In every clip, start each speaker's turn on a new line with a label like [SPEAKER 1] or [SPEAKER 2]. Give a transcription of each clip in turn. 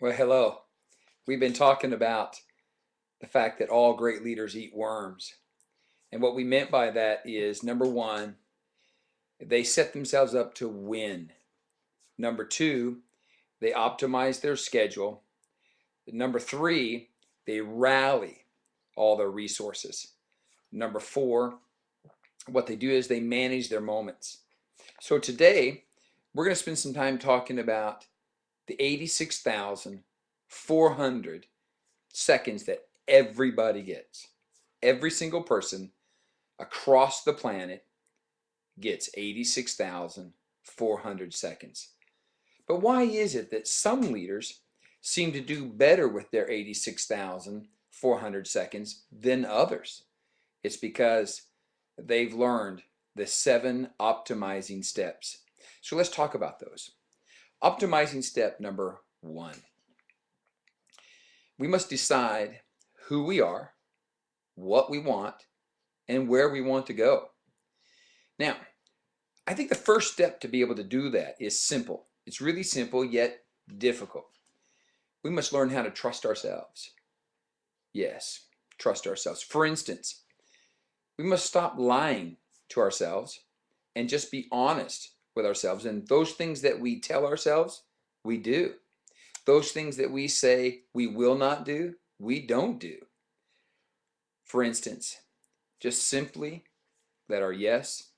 [SPEAKER 1] Well, hello. We've been talking about the fact that all great leaders eat worms. And what we meant by that is number one, they set themselves up to win. Number two, they optimize their schedule. Number three, they rally all their resources. Number four, what they do is they manage their moments. So today, we're going to spend some time talking about the 86,400 seconds that everybody gets. Every single person across the planet gets 86,400 seconds. But why is it that some leaders seem to do better with their 86,400 seconds than others? It's because they've learned the 7 optimizing steps. So let's talk about those. Optimizing step number 1. We must decide who we are, what we want, and where we want to go. Now, I think the first step to be able to do that is simple. It's really simple, yet difficult. We must learn how to trust ourselves. Yes, trust ourselves. For instance, we must stop lying to ourselves and just be honest with ourselves. And those things that we tell ourselves, we do. Those things that we say we will not do, we don't do. For instance, just simply let our yes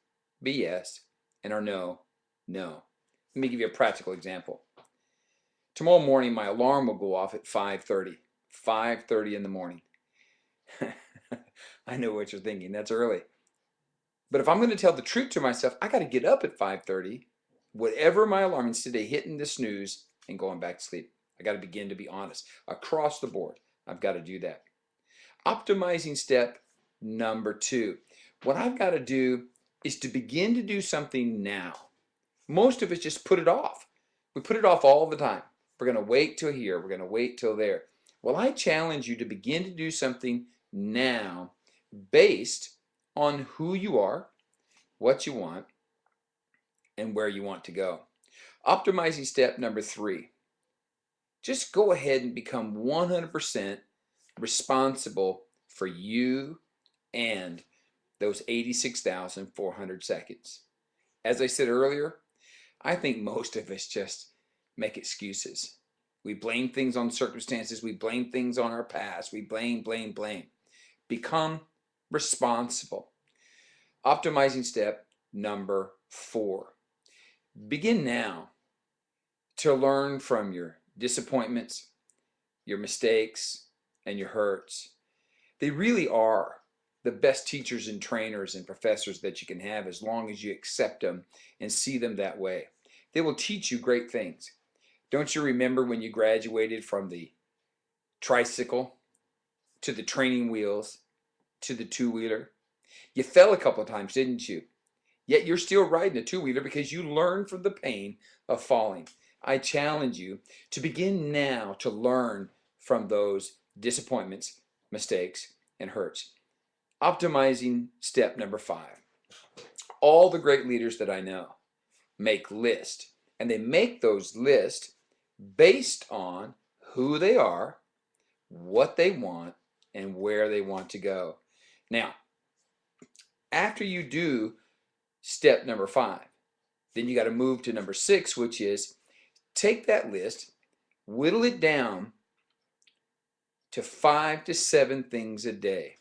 [SPEAKER 1] be yes and our no, no. Let me give you a practical example. Tomorrow morning, my alarm will go off at 5:30. 5:30 in the morning. I know what you're thinking. That's early. But if I'm going to tell the truth to myself, I got to get up at 5:30, whatever my alarm, instead of hitting the snooze and going back to sleep. I got to begin to be honest. Across the board, I've got to do that. Optimizing step number 2. What I've got to do is to begin to do something now. Most of us just put it off. We put it off all the time. We're going to wait till here. We're going to wait till there. Well, I challenge you to begin to do something now based on who you are, what you want, and where you want to go. Optimizing step number 3. Just go ahead and become 100% responsible for you and those 86,400 seconds. As I said earlier, I think most of us just make excuses. We blame things on circumstances. We blame things on our past. We blame. Become responsible. Optimizing step number 4. Begin now to learn from your disappointments, your mistakes, and your hurts. They really are the best teachers and trainers and professors that you can have as long as you accept them and see them that way. They will teach you great things. Don't you remember when you graduated from the tricycle to the training wheels to the two-wheeler? You fell a couple of times, didn't you? Yet you're still riding a two-wheeler because you learned from the pain of falling. I challenge you to begin now to learn from those disappointments, mistakes, and hurts. Optimizing step number 5. All the great leaders that I know make lists, and they make those lists based on who they are, what they want, and where they want to go. Now, after you do step number 5, then you got to move to number 6, which is take that list, whittle it down to 5 to 7 things a day.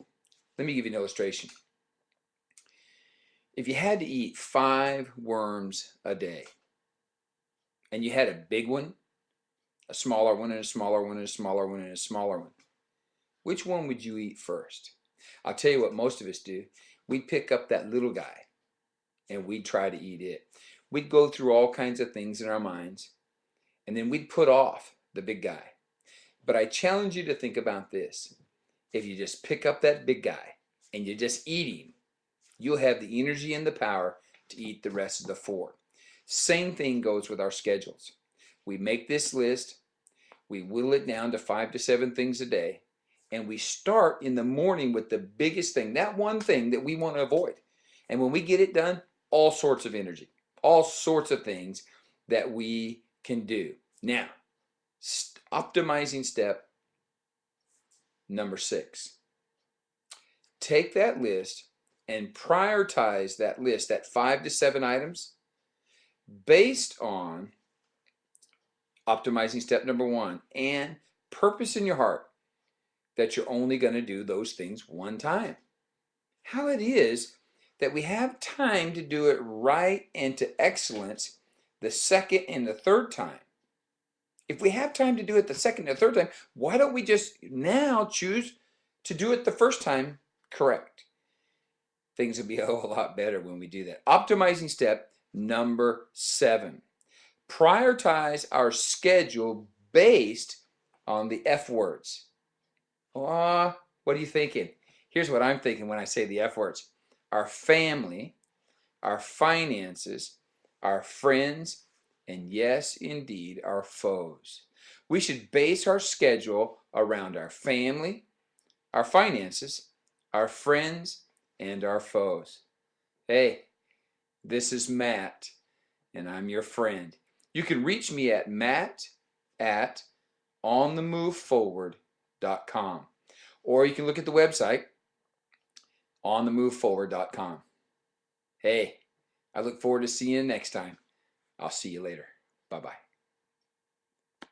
[SPEAKER 1] Let me give you an illustration. If you had to eat 5 worms a day, and you had a big one, a smaller one, and a smaller one, and a smaller one, and a smaller one, which one would you eat first? I'll tell you what most of us do. We'd pick up that little guy, and we'd try to eat it. We'd go through all kinds of things in our minds, and then we'd put off the big guy. But I challenge you to think about this. If you just pick up that big guy and you just eat him, you'll have the energy and the power to eat the rest of the 4. Same thing goes with our schedules. We make this list, we whittle it down to 5 to 7 things a day, and we start in the morning with the biggest thing, that one thing that we want to avoid. And when we get it done, all sorts of energy, all sorts of things that we can do. Now, Optimizing step number 6. Take that list and prioritize that list, that 5 to 7 items, based on optimizing step number 1 and purpose in your heart that you're only going to do those things one time. How it is that we have time to do it right and to excellence the second and the third time. If we have time to do it the second and the third time, why don't we just now choose to do it the first time correct? Things will be a whole lot better when we do that. Optimizing step number 7. Prioritize our schedule based on the F words. What are you thinking? Here's what I'm thinking when I say the F words. Our family, our finances, our friends, and yes, indeed, our foes. We should base our schedule around our family, our finances, our friends, and our foes. Hey, this is Matt, and I'm your friend. You can reach me at matt@onthemoveforward.com, or you can look at the website onthemoveforward.com. Hey, I look forward to seeing you next time. I'll see you later. Bye-bye.